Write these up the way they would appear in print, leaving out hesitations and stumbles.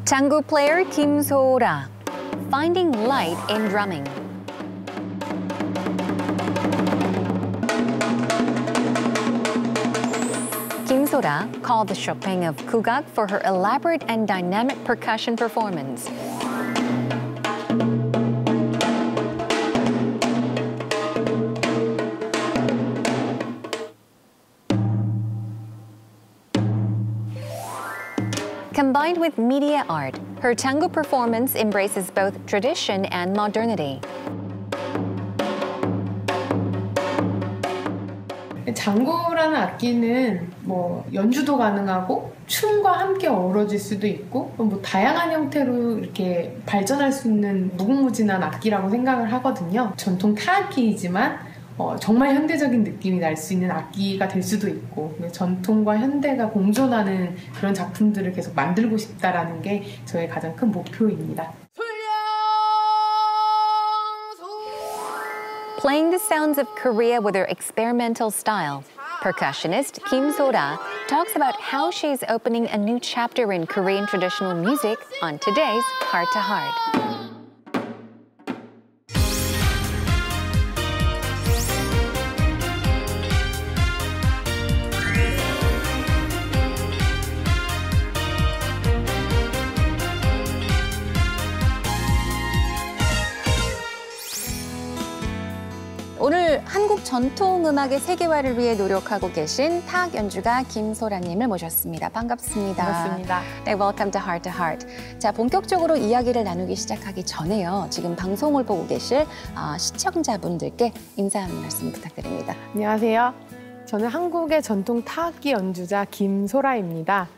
장구 player Kim So-ra, finding light in drumming. Kim So-ra called the Chopin of Kugak for her elaborate and dynamic percussion performance. Combined with media art, her tango performance embraces both tradition and modernity. 장구라는 악기는 연주도 가능하고 춤과 함께 어우러질 수도 있고 다양한 형태로 이렇게 발전할 수 있는 무궁무진한 악기라고 생각을 하거든요. 전통 타악기이지만 정말 현대적인 느낌이 날 수 있는 악기가 될 수도 있고 전통과 현대가 공존하는 그런 작품들을 계속 만들고 싶다라는 게 저의 가장 큰 목표입니다. Playing the sounds of Korea with her experimental style, percussionist Kim So-ra talks about how she's opening a new chapter in Korean traditional music on today's Heart to Heart. 오늘 한국 전통음악의 세계화를 위해 노력하고 계신 타악 연주가 김소라님을 모셨습니다. 반갑습니다. 반갑습니다. 네, welcome to Heart to Heart. 자, 본격적으로 이야기를 나누기 시작하기 전에요. 지금 방송을 보고 계실 시청자분들께 인사 한 말씀 부탁드립니다. 안녕하세요. 저는 한국의 전통 타악기 연주자 김소라입니다.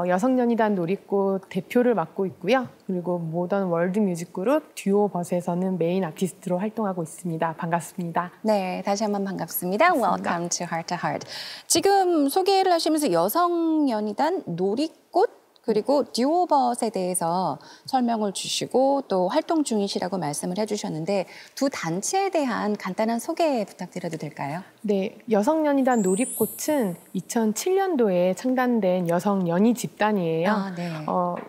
여성연희단 놀이꽃 대표를 맡고 있고요. 그리고 모던 월드 뮤직 그룹 듀오벗에서는 메인 아티스트로 활동하고 있습니다. 반갑습니다. 네, 다시 한번 반갑습니다. Welcome to Heart to Heart. 지금 소개를 하시면서 여성연희단 놀이꽃 그리고 듀오벗에 대해서 설명을 주시고 또 활동 중이시라고 말씀을 해주셨는데 두 단체에 대한 간단한 소개 부탁드려도 될까요? 네, 여성연희단 놀이꽃은 2007년도에 창단된 여성연희 집단이에요. 아, 네.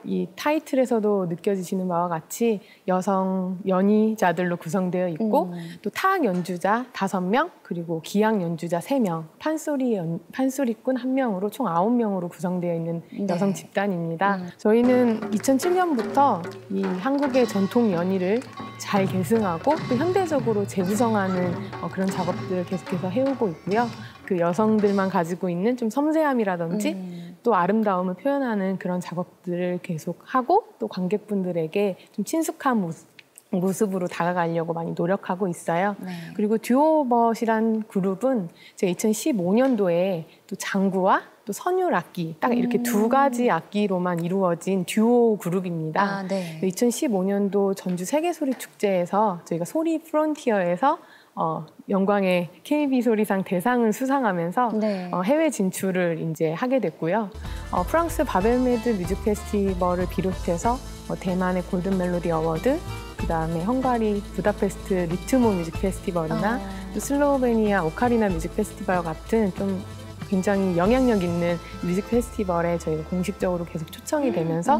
이 타이틀에서도 느껴지시는 바와 같이 여성 연희자들로 구성되어 있고 또 타악 연주자 5명 그리고 기악 연주자 3명, 판소리꾼 1명으로 총 9명으로 구성되어 있는 네. 여성 집단입니다. 저희는 2007년부터 이 한국의 전통 연희를 잘 계승하고 또 현대적으로 재구성하는 그런 작업들을 계속해서 해오고 있고요. 그 여성들만 가지고 있는 좀 섬세함이라든지 또 아름다움을 표현하는 그런 작업들을 계속하고 또 관객분들에게 좀 친숙한 모습으로 다가가려고 많이 노력하고 있어요. 네. 그리고 듀오벗이란 그룹은 제가 2015년도에 또 장구와 또 선율 악기 딱 이렇게 두 가지 악기로만 이루어진 듀오 그룹입니다. 아, 네. 2015년도 전주 세계소리축제에서 저희가 소리 프론티어에서 영광의 KB 소리상 대상을 수상하면서 네. 해외 진출을 이제 하게 됐고요. 프랑스 바벨메드 뮤직 페스티벌을 비롯해서 대만의 골든 멜로디 어워드, 그다음에 헝가리 부다페스트 리트모 뮤직 페스티벌이나 또 슬로베니아 오카리나 뮤직 페스티벌 같은 좀 굉장히 영향력 있는 뮤직 페스티벌에 저희가 공식적으로 계속 초청이 되면서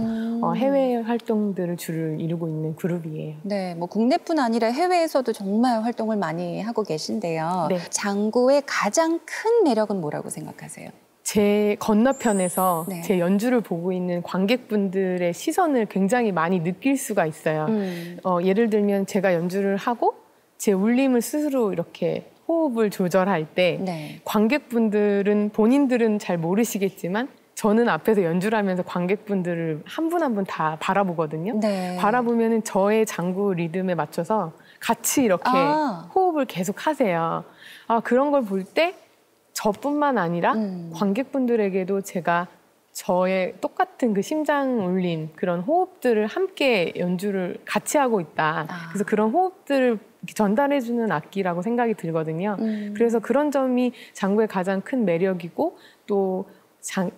해외 활동들을 주를 이루고 있는 그룹이에요. 네, 국내뿐 아니라 해외에서도 정말 활동을 많이 하고 계신데요. 네. 장구의 가장 큰 매력은 뭐라고 생각하세요? 제 건너편에서 네. 제 연주를 보고 있는 관객분들의 시선을 굉장히 많이 느낄 수가 있어요. 예를 들면 제가 연주를 하고 제 울림을 스스로 이렇게 호흡을 조절할 때 네. 관객분들은 본인들은 잘 모르시겠지만 저는 앞에서 연주를 하면서 관객분들을 한 분 한 분 다 바라보거든요. 네. 바라보면 저의 장구 리듬에 맞춰서 같이 이렇게 호흡을 계속 하세요. 그런 걸 볼 때 저뿐만 아니라 관객분들에게도 제가 저의 똑같은 그 심장 울림, 그런 호흡들을 함께 연주를 같이 하고 있다. 그래서 그런 호흡들을 전달해주는 악기라고 생각이 들거든요. 그래서 그런 점이 장구의 가장 큰 매력이고 또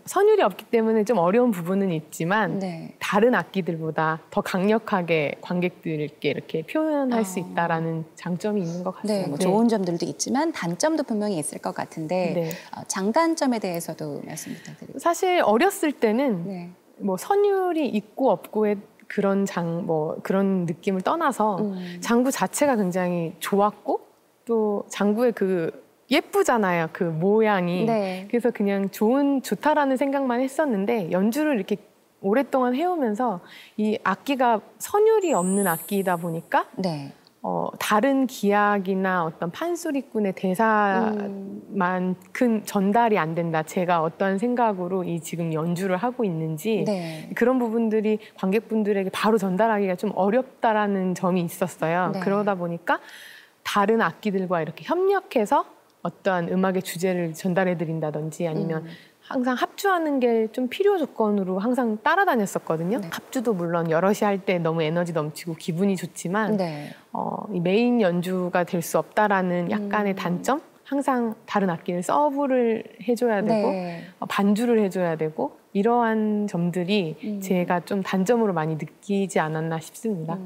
선율이 없기 때문에 좀 어려운 부분은 있지만 네. 다른 악기들보다 더 강력하게 관객들께 이렇게 표현할 수 있다라는 장점이 있는 것 같습니다. 네, 좋은 점들도 있지만 단점도 분명히 있을 것 같은데 네. 장단점에 대해서도 말씀 부탁드립니다. 사실 어렸을 때는 네. 뭐 선율이 있고 없고의 그런 그런 느낌을 떠나서 장구 자체가 굉장히 좋았고 또 장구의 예쁘잖아요. 그 모양이. 네. 그래서 그냥 좋다라는 생각만 했었는데 연주를 이렇게 오랫동안 해오면서 이 악기가 선율이 없는 악기이다 보니까 네. 다른 기악이나 어떤 판소리꾼의 대사만큼 전달이 안 된다. 제가 어떤 생각으로 지금 연주를 하고 있는지 네. 그런 부분들이 관객분들에게 바로 전달하기가 좀 어렵다라는 점이 있었어요. 네. 그러다 보니까 다른 악기들과 이렇게 협력해서 어떠한 음악의 주제를 전달해드린다든지 아니면 항상 합주하는 게 좀 필요 조건으로 항상 따라다녔었거든요. 네. 합주도 물론 여럿이 할 때 너무 에너지 넘치고 기분이 좋지만 네. 이 메인 연주가 될 수 없다라는 약간의 단점? 항상 다른 악기를 서브를 해줘야 되고 네. 반주를 해줘야 되고 이러한 점들이 제가 좀 단점으로 많이 느끼지 않았나 싶습니다.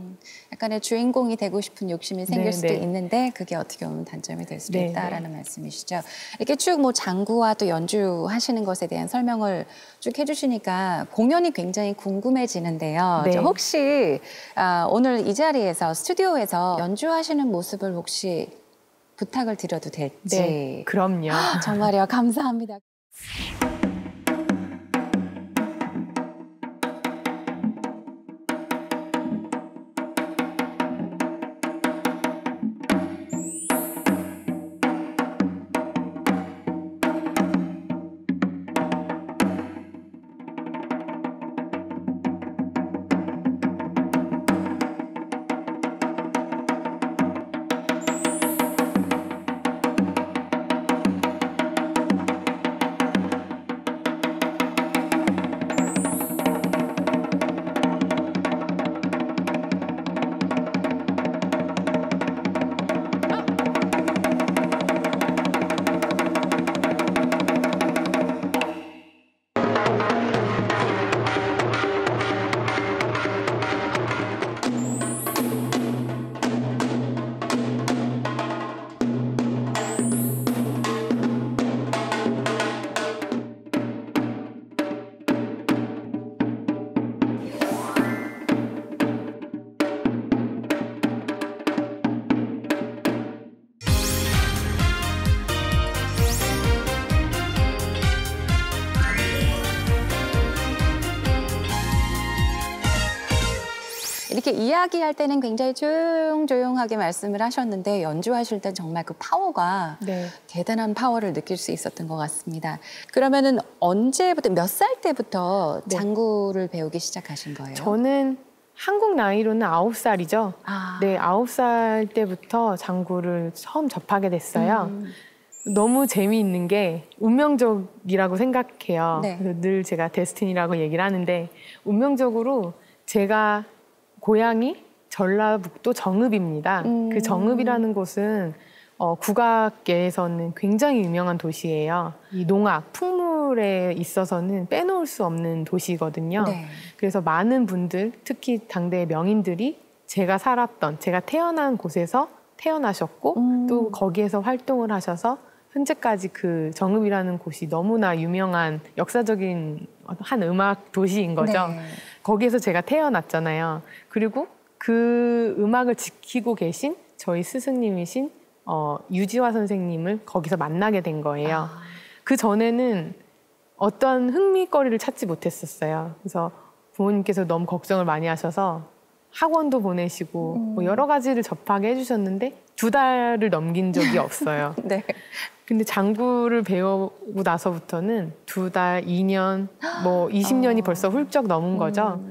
약간의 주인공이 되고 싶은 욕심이 생길 네, 수도 네. 있는데 그게 어떻게 보면 단점이 될 수도 네, 있다라는 말씀이시죠. 이렇게 쭉 뭐 장구와 또 연주하시는 것에 대한 설명을 쭉 해주시니까 공연이 굉장히 궁금해지는데요. 네. 혹시 오늘 이 자리에서 스튜디오에서 연주하시는 모습을 혹시 부탁을 드려도 될지. 네, 그럼요. 정말요. 감사합니다. 이렇게 이야기할 때는 굉장히 조용조용하게 말씀을 하셨는데 연주하실 땐 정말 그 파워가 네. 대단한 파워를 느낄 수 있었던 것 같습니다. 그러면은 언제부터 몇 살 때부터 네. 장구를 배우기 시작하신 거예요? 저는 한국 나이로는 9살이죠. 네, 9살 때부터 장구를 처음 접하게 됐어요. 너무 재미있는 게 운명적이라고 생각해요. 네. 그래서 늘 제가 데스티니라고 얘기를 하는데 운명적으로 제가 고향이 전라북도 정읍입니다. 그 정읍이라는 곳은 국악계에서는 굉장히 유명한 도시예요. 이 농악, 풍물에 있어서는 빼놓을 수 없는 도시거든요. 네. 그래서 많은 분들, 특히 당대의 명인들이 제가 태어난 곳에서 태어나셨고 또 거기에서 활동을 하셔서 현재까지 그 정읍이라는 곳이 너무나 유명한 역사적인 한 음악 도시인 거죠. 네. 거기에서 제가 태어났잖아요. 그리고 그 음악을 지키고 계신 저희 스승님이신 유지화 선생님을 거기서 만나게 된 거예요. 그 전에는 어떤 흥미거리를 찾지 못했었어요. 그래서 부모님께서 너무 걱정을 많이 하셔서 학원도 보내시고 뭐 여러 가지를 접하게 해주셨는데 2달을 넘긴 적이 없어요. 네. 근데 장구를 배우고 나서부터는 2달, 2년, 뭐 20년이 벌써 훌쩍 넘은 거죠.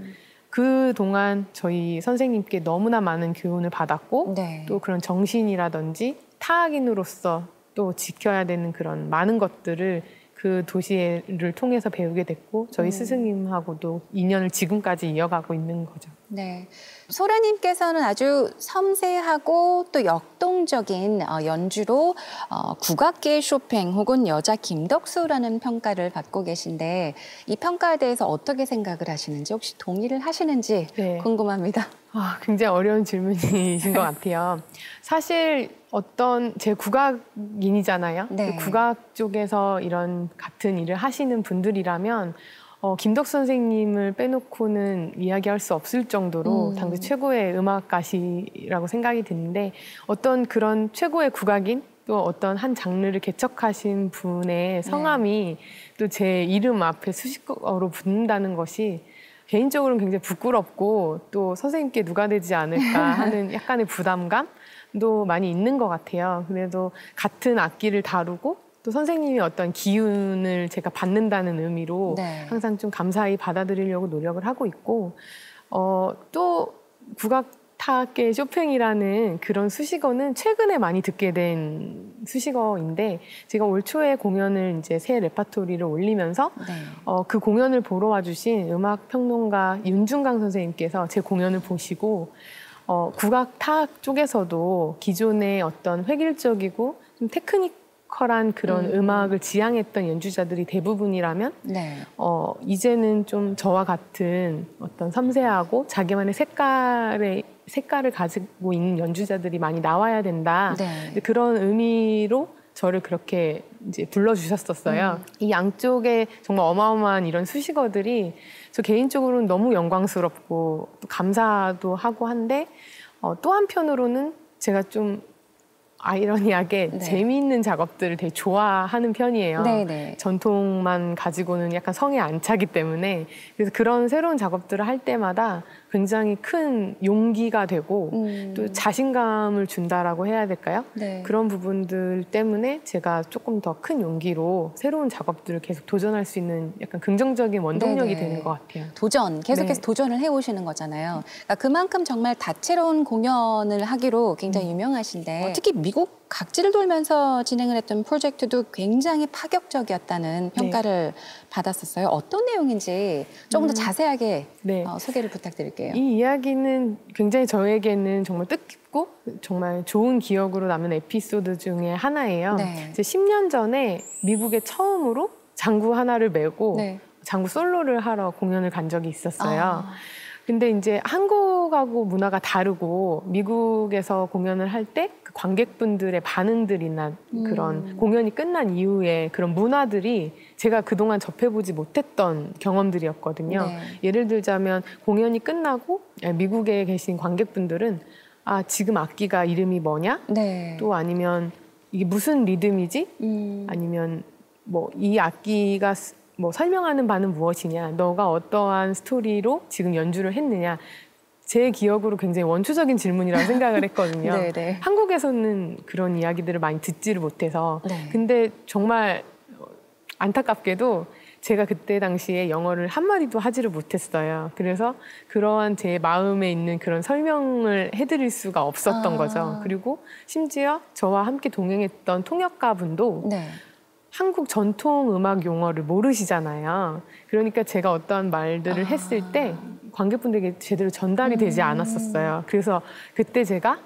그동안 저희 선생님께 너무나 많은 교훈을 받았고 네. 또 그런 정신이라든지 타악인으로서 또 지켜야 되는 그런 많은 것들을 그 도시를 통해서 배우게 됐고 저희 스승님하고도 인연을 지금까지 이어가고 있는 거죠. 네. 소라님께서는 아주 섬세하고 또 역동적인 연주로 국악계의 쇼팽 혹은 여자 김덕수라는 평가를 받고 계신데 이 평가에 대해서 어떻게 생각을 하시는지 혹시 동의를 하시는지 네. 궁금합니다. 굉장히 어려운 질문이신 것 같아요. 사실 제 국악인이잖아요. 네. 국악 쪽에서 이런 같은 일을 하시는 분들이라면 김덕 선생님을 빼놓고는 이야기할 수 없을 정도로 당대 최고의 음악가시라고 생각이 드는데 어떤 그런 최고의 국악인 또 어떤 한 장르를 개척하신 분의 성함이 또 제 이름 앞에 수식어로 붙는다는 것이 개인적으로는 굉장히 부끄럽고 또 선생님께 누가 되지 않을까 하는 약간의 부담감도 많이 있는 것 같아요. 그래도 같은 악기를 다루고 또 선생님이 어떤 기운을 제가 받는다는 의미로 항상 좀 감사히 받아들이려고 노력을 하고 있고 또 국악타악계 쇼팽이라는 그런 수식어는 최근에 많이 듣게 된 수식어인데 제가 올 초에 공연을 이제 새 레파토리를 올리면서 그 공연을 보러 와주신 음악평론가 윤중강 선생님께서 제 공연을 보시고 국악타악 쪽에서도 기존의 어떤 획일적이고 좀 테크니컬한 그런 음악을 지향했던 연주자들이 대부분이라면 이제는 좀 저와 같은 어떤 섬세하고 자기만의 색깔을 가지고 있는 연주자들이 많이 나와야 된다. 그런 의미로 저를 그렇게 이제 불러주셨었어요. 이 양쪽에 정말 어마어마한 이런 수식어들이 저 개인적으로는 너무 영광스럽고 또 감사도 하고 한데 또 한편으로는 제가 좀 아이러니하게 재미있는 작업들을 되게 좋아하는 편이에요. 전통만 가지고는 약간 성에 안 차기 때문에 그래서 그런 새로운 작업들을 할 때마다 굉장히 큰 용기가 되고 또 자신감을 준다라고 해야 될까요? 그런 부분들 때문에 제가 조금 더 큰 용기로 새로운 작업들을 계속 도전할 수 있는 약간 긍정적인 원동력이 되는 것 같아요. 도전, 계속해서 도전을 해오시는 거잖아요. 그러니까 그만큼 정말 다채로운 공연을 하기로 굉장히 유명하신데 특히 미국 각지를 돌면서 진행을 했던 프로젝트도 굉장히 파격적이었다는 평가를 받았었어요. 어떤 내용인지 조금 더 자세하게 소개를 부탁드릴게요. 이 이야기는 굉장히 저에게는 정말 뜻깊고 정말 좋은 기억으로 남는 에피소드 중에 하나예요. 이제 10년 전에 미국에 처음으로 장구 하나를 메고 장구 솔로를 하러 공연을 간 적이 있었어요. 근데 이제 한국하고 문화가 다르고 미국에서 공연을 할 때 그 관객분들의 반응들이나 그런 공연이 끝난 이후에 그런 문화들이 제가 그동안 접해보지 못했던 경험들이었거든요. 예를 들자면 공연이 끝나고 미국에 계신 관객분들은 아, 지금 악기가 이름이 뭐냐? 또 아니면 이게 무슨 리듬이지? 아니면 뭐 이 악기가 뭐 설명하는 바는 무엇이냐, 너가 어떠한 스토리로 지금 연주를 했느냐. 제 기억으로 굉장히 원초적인 질문이라고 생각을 했거든요. 한국에서는 그런 이야기들을 많이 듣지를 못해서. 근데 정말 안타깝게도 제가 그때 당시에 영어를 한마디도 하지를 못했어요. 그래서 그러한 제 마음에 있는 그런 설명을 해드릴 수가 없었던 거죠. 그리고 심지어 저와 함께 동행했던 통역가분도 한국 전통 음악 용어를 모르시잖아요. 그러니까 제가 어떠한 말들을 했을 때 관객분들에게 제대로 전달이 되지 않았었어요. 그래서 그때 제가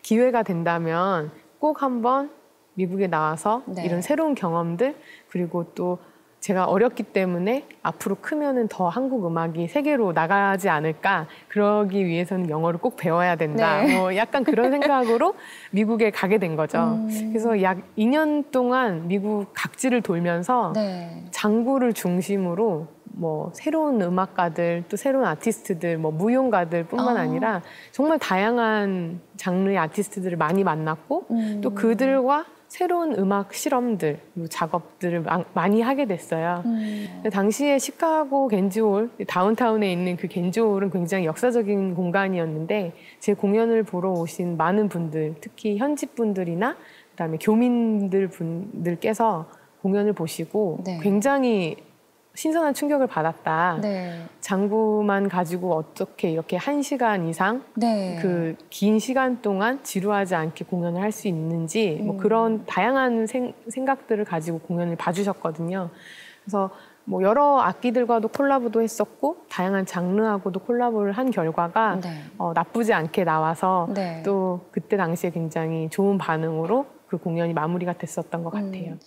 기회가 된다면 꼭 한번 미국에 나와서 이런 새로운 경험들 그리고 또 제가 어렸기 때문에 앞으로 크면은 더 한국 음악이 세계로 나가지 않을까. 그러기 위해서는 영어를 꼭 배워야 된다. 뭐 약간 그런 생각으로 미국에 가게 된 거죠. 그래서 약 2년 동안 미국 각지를 돌면서 장구를 중심으로 뭐 새로운 음악가들 또 새로운 아티스트들 뭐 무용가들뿐만 아니라 정말 다양한 장르의 아티스트들을 많이 만났고 또 그들과 새로운 음악 실험들, 작업들을 많이 하게 됐어요. 당시에 시카고 겐지홀, 다운타운에 있는 그 겐지홀은 굉장히 역사적인 공간이었는데 제 공연을 보러 오신 많은 분들, 특히 현지 분들이나 그다음에 교민들께서 공연을 보시고 굉장히 신선한 충격을 받았다. 장구만 가지고 어떻게 이렇게 1시간 이상 그 긴 시간 동안 지루하지 않게 공연을 할 수 있는지 뭐 그런 다양한 생각들을 가지고 공연을 봐주셨거든요. 그래서 뭐 여러 악기들과도 콜라보도 했었고 다양한 장르하고도 콜라보를 한 결과가 나쁘지 않게 나와서 또 그때 당시에 굉장히 좋은 반응으로 그 공연이 마무리가 됐었던 것 같아요.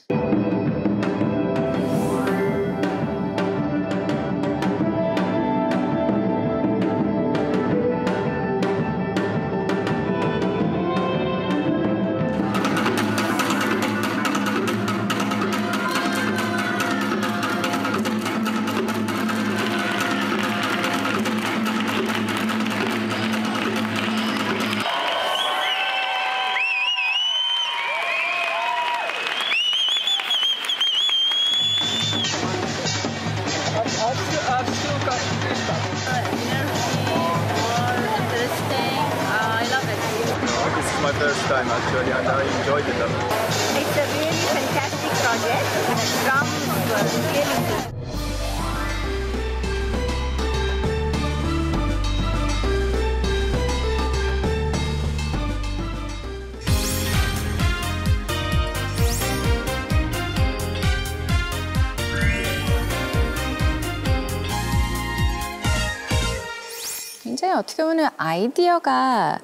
my first time actually, and I enjoyed it a lot. It's a really fantastic project and it sounds really good. 굉장히 어떻게 보면 아이디어가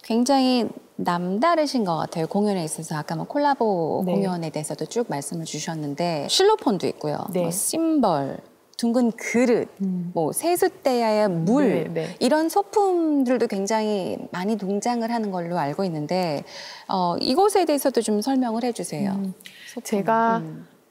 굉장히 남다르신 것 같아요. 공연에 있어서 아까 뭐 콜라보 네. 공연에 대해서도 쭉 말씀을 주셨는데 실로폰도 있고요. 네. 뭐 심벌, 둥근 그릇, 뭐 세숫대야의 물 네, 네. 이런 소품들도 굉장히 많이 동장을 하는 걸로 알고 있는데 이곳에 대해서도 좀 설명을 해주세요. 소품. 제가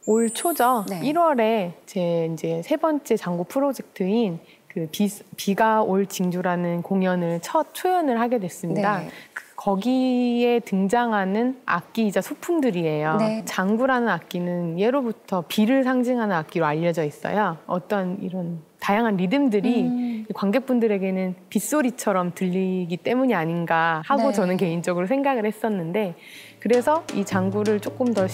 올 초죠. 네. 1월에 제 이제 세 번째 장구 프로젝트인 그 비가 올 징조라는 공연을 첫 초연을 하게 됐습니다. 네. 거기에 등장하는 악기이자 소품들이에요. 네. 장구라는 악기는 예로부터 비를 상징하는 악기로 알려져 있어요. 어떤 이런 다양한 리듬들이 관객분들에게는 빗소리처럼 들리기 때문이 아닌가 하고 네. 저는 개인적으로 생각을 했었는데 그래서 이 장구를 조금 더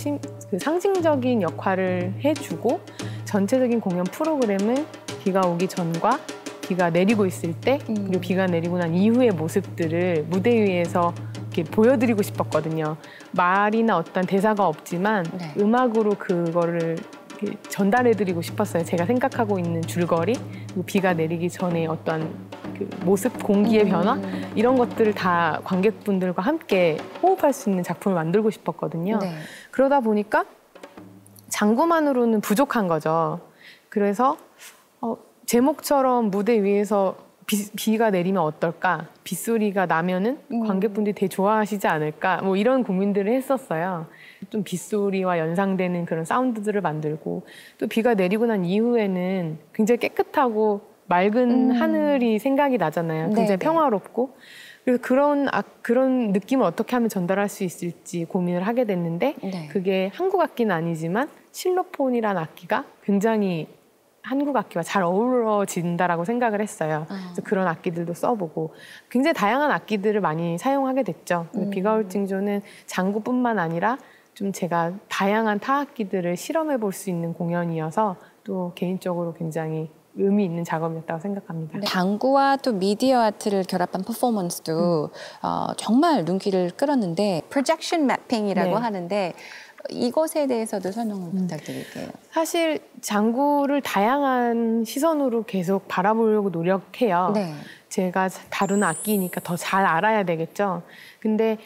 그 상징적인 역할을 해주고 전체적인 공연 프로그램을 비가 오기 전과 비가 내리고 있을 때 그리고 비가 내리고 난 이후의 모습들을 무대 위에서 이렇게 보여드리고 싶었거든요. 말이나 어떤 대사가 없지만 네. 음악으로 그거를 이렇게 전달해드리고 싶었어요. 제가 생각하고 있는 줄거리, 그리고 비가 내리기 전에 어떤 그 모습, 공기의 변화 이런 것들을 다 관객분들과 함께 호흡할 수 있는 작품을 만들고 싶었거든요. 네. 그러다 보니까 장구만으로는 부족한 거죠. 그래서 제목처럼 무대 위에서 비가 내리면 어떨까? 빗소리가 나면은 관객분들이 되게 좋아하시지 않을까? 뭐 이런 고민들을 했었어요. 좀 빗소리와 연상되는 그런 사운드들을 만들고 또 비가 내리고 난 이후에는 굉장히 깨끗하고 맑은 하늘이 생각이 나잖아요. 굉장히 네네. 평화롭고. 그래서 그런 느낌을 어떻게 하면 전달할 수 있을지 고민을 하게 됐는데 네. 그게 한국 악기는 아니지만 실로폰이라는 악기가 굉장히 한국 악기와 잘 어우러진다라고 생각을 했어요. 그래서 그런 악기들도 써보고 굉장히 다양한 악기들을 많이 사용하게 됐죠. 비가 올 징조는 장구뿐만 아니라 좀 제가 다양한 타악기들을 실험해 볼 수 있는 공연이어서 또 개인적으로 굉장히 의미 있는 작업이었다고 생각합니다. 장구와 또 미디어 아트를 결합한 퍼포먼스도 정말 눈길을 끌었는데 프로젝션 매핑이라고 네. 하는데 이것에 대해서도 설명을 부탁드릴게요. 사실 장구를 다양한 시선으로 계속 바라보려고 노력해요. 네. 제가 다루는 악기니까 더 잘 알아야 되겠죠. 근데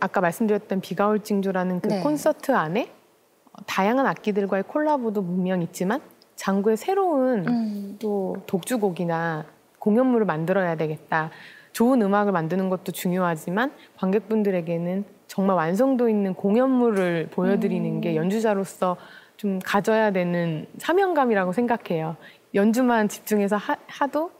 아까 말씀드렸던 비가 올 징조라는 그 네. 콘서트 안에 다양한 악기들과의 콜라보도 분명 있지만 장구의 새로운 또 독주곡이나 공연물을 만들어야 되겠다. 좋은 음악을 만드는 것도 중요하지만 관객분들에게는 정말 완성도 있는 공연물을 보여드리는 게 연주자로서 좀 가져야 되는 사명감이라고 생각해요. 연주만 집중해서 하도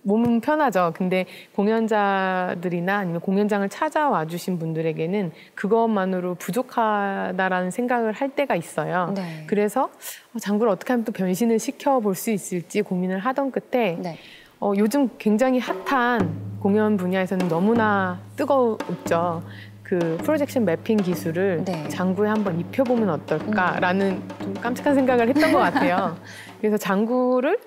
몸은 편하죠. 근데 공연자들이나 아니면 공연장을 찾아와 주신 분들에게는 그것만으로 부족하다라는 생각을 할 때가 있어요. 네. 그래서 장구를 어떻게 하면 또 변신을 시켜볼 수 있을지 고민을 하던 끝에 네. 요즘 굉장히 핫한 공연 분야에서는 너무나 뜨거웠죠. 그 프로젝션 매핑 기술을 네. 장구에 한번 입혀보면 어떨까라는 좀 깜찍한 생각을 했던 것 같아요. 그래서 장구를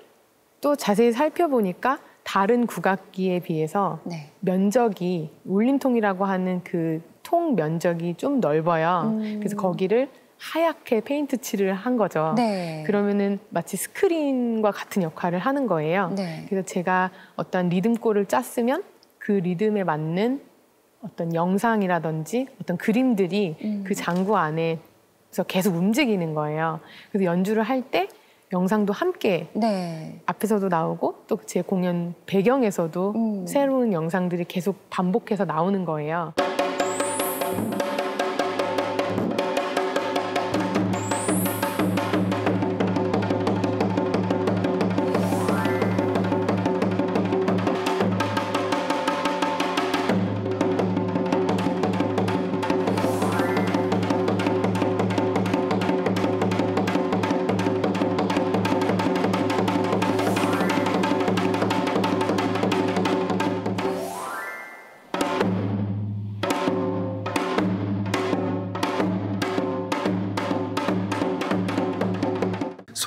또 자세히 살펴보니까 다른 국악기에 비해서 네. 면적이 울림통이라고 하는 그 통 면적이 좀 넓어요. 그래서 거기를 하얗게 페인트 칠을 한 거죠. 네. 그러면은 마치 스크린과 같은 역할을 하는 거예요. 네. 그래서 제가 어떤 리듬골을 짰으면 그 리듬에 맞는 어떤 영상이라든지 어떤 그림들이 그 장구 안에서 계속 움직이는 거예요. 그래서 연주를 할 때 영상도 함께 네. 앞에서도 나오고 또 제 공연 배경에서도 새로운 영상들이 계속 반복해서 나오는 거예요.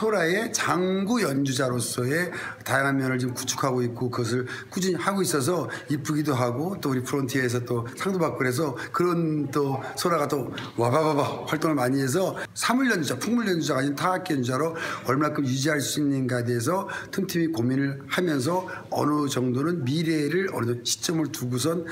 소라의 장구 연주자로서의 다양한 면을 지금 구축하고 있고 그것을 꾸준히 하고 있어서 이쁘기도 하고 또 우리 프론티어에서 또 상도 받고 그래서 그런 또 소라가 또 와바바바 활동을 많이 해서 사물 연주자, 풍물 연주자가 아닌 타악기 연주자로 얼마큼 유지할 수 있는가에 대해서 틈틈이 고민을 하면서 어느 정도는 미래를 어느 시점을 두고선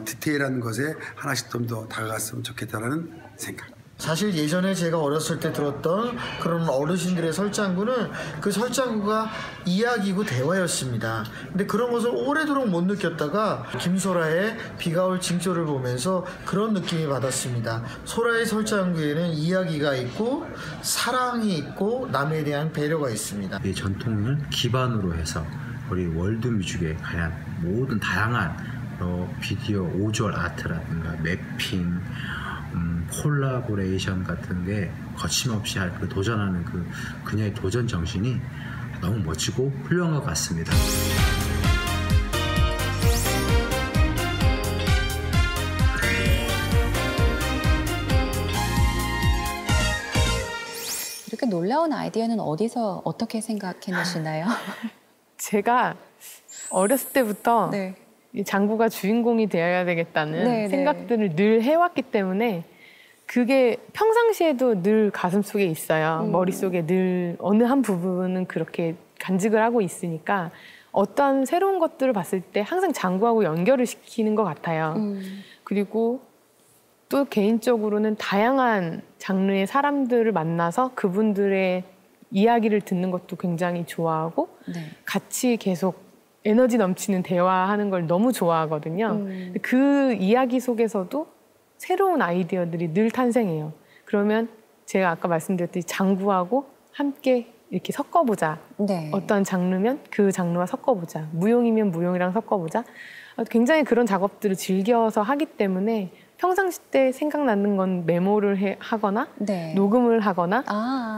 디테일한 것에 하나씩 좀 더 다가갔으면 좋겠다라는 생각. 사실 예전에 제가 어렸을 때 들었던 그런 어르신들의 설장구는 그 설장구가 이야기고 대화였습니다. 근데 그런 것을 오래도록 못 느꼈다가 김소라의 비가 올 징조를 보면서 그런 느낌이 받았습니다. 소라의 설장구에는 이야기가 있고 사랑이 있고 남에 대한 배려가 있습니다. 이 전통을 기반으로 해서 우리 월드뮤직에 관한 모든 다양한 비디오 오주얼 아트라든가 매핑 콜라보레이션 같은 게 거침없이 그 도전하는 그녀의 도전 정신이 너무 멋지고 훌륭한 것 같습니다. 이렇게 놀라운 아이디어는 어디서 어떻게 생각해내시나요? 제가 어렸을 때부터 네. 이 장구가 주인공이 되어야 되겠다는 네, 생각들을 늘 해왔기 때문에 그게 평상시에도 늘 가슴속에 있어요. 머릿속에 늘 어느 한 부분은 그렇게 간직을 하고 있으니까 어떤 새로운 것들을 봤을 때 항상 장구하고 연결을 시키는 것 같아요. 그리고 또 개인적으로는 다양한 장르의 사람들을 만나서 그분들의 이야기를 듣는 것도 굉장히 좋아하고 네. 같이 계속 에너지 넘치는 대화하는 걸 너무 좋아하거든요. 그 이야기 속에서도 새로운 아이디어들이 늘 탄생해요. 그러면 제가 아까 말씀드렸듯이 장구하고 함께 이렇게 섞어보자. 네. 어떤 장르면 그 장르와 섞어보자. 무용이면 무용이랑 섞어보자. 굉장히 그런 작업들을 즐겨서 하기 때문에 평상시 때 생각나는 건 메모를 하거나 네. 녹음을 하거나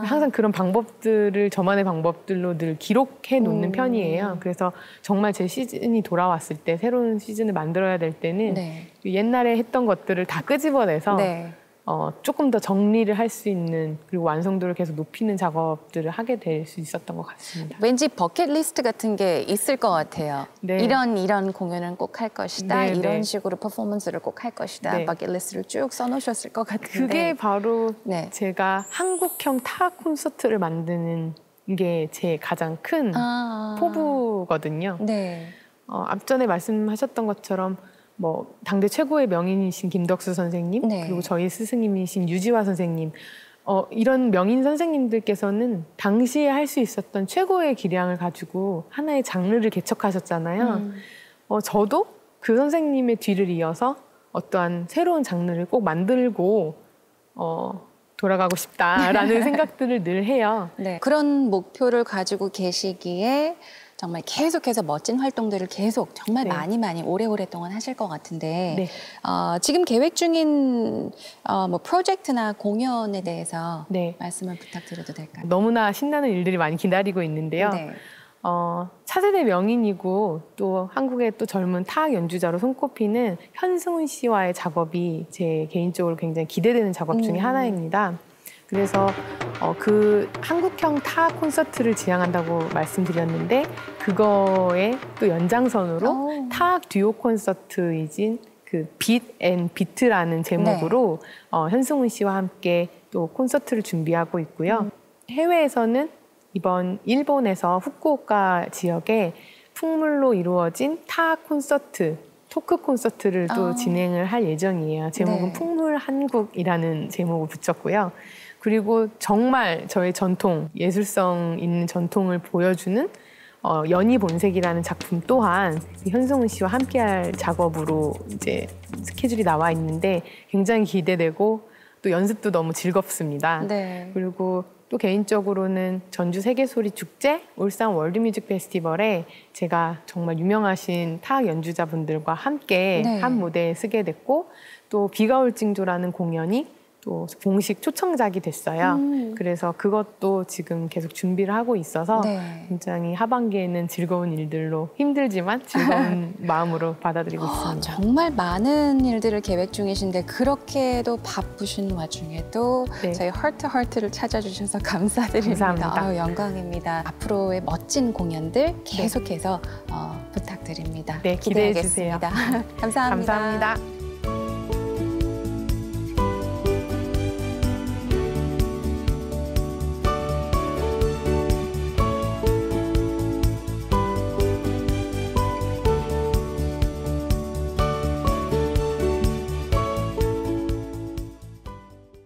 항상 그런 방법들을 저만의 방법들로 늘 기록해 놓는 편이에요. 그래서 정말 제 시즌이 돌아왔을 때 새로운 시즌을 만들어야 될 때는 네. 옛날에 했던 것들을 다 끄집어내서 네. 조금 더 정리를 할 수 있는 그리고 완성도를 계속 높이는 작업들을 하게 될 수 있었던 것 같습니다. 왠지 버킷리스트 같은 게 있을 것 같아요. 네. 이런 공연은 꼭 할 것이다. 네, 이런 네. 식으로 퍼포먼스를 꼭 할 것이다. 네. 버킷리스트를 쭉 써놓으셨을 것 같은데. 그게 바로 네. 제가 한국형 타악 콘서트를 만드는 게 제 가장 큰 포부거든요. 네. 앞전에 말씀하셨던 것처럼 뭐 당대 최고의 명인이신 김덕수 선생님 네. 그리고 저희 스승님이신 유지화 선생님 이런 명인 선생님들께서는 당시에 할 수 있었던 최고의 기량을 가지고 하나의 장르를 개척하셨잖아요. 저도 그 선생님의 뒤를 이어서 어떠한 새로운 장르를 꼭 만들고 돌아가고 싶다라는 생각들을 늘 해요. 네. 그런 목표를 가지고 계시기에 정말 계속해서 멋진 활동들을 계속 정말 네. 많이 오래동안 하실 것 같은데 네. 지금 계획 중인 뭐 프로젝트나 공연에 대해서 네. 말씀을 부탁드려도 될까요? 너무나 신나는 일들이 많이 기다리고 있는데요. 네. 차세대 명인이고 또 한국의 또 젊은 타악 연주자로 손꼽히는 현승훈 씨와의 작업이 제 개인적으로 굉장히 기대되는 작업 중에 하나입니다. 그래서 그 한국형 타악 콘서트를 지향한다고 말씀드렸는데 그거의 또 연장선으로 타악 듀오 콘서트이진 그 빛 앤 비트라는 제목으로 현승훈 씨와 함께 또 콘서트를 준비하고 있고요. 해외에서는 이번 일본에서 후쿠오카 지역에 풍물로 이루어진 타악 콘서트, 토크 콘서트를 또 진행을 할 예정이에요. 제목은 네. 풍물 한국이라는 제목을 붙였고요. 그리고 정말 저의 전통, 예술성 있는 전통을 보여주는 연희 본색이라는 작품 또한 현승훈 씨와 함께할 작업으로 이제 스케줄이 나와 있는데 굉장히 기대되고 또 연습도 너무 즐겁습니다. 네. 그리고 또 개인적으로는 전주 세계소리 축제, 울산 월드뮤직 페스티벌에 제가 정말 유명하신 타악 연주자분들과 함께 네. 한 무대에 서게 됐고 또 비가 올 징조라는 공연이 또 공식 초청작이 됐어요. 그래서 그것도 지금 계속 준비를 하고 있어서 네. 굉장히 하반기에는 즐거운 일들로 힘들지만 즐거운 마음으로 받아들이고 있습니다. 정말 많은 일들을 계획 중이신데 그렇게도 바쁘신 와중에도 네. 저희 하트를 찾아주셔서 감사드립니다. 감사합니다. 아유, 영광입니다. 앞으로의 멋진 공연들 계속해서 부탁드립니다. 네, 기대해 주세요. 기대하겠습니다. 감사합니다. 감사합니다.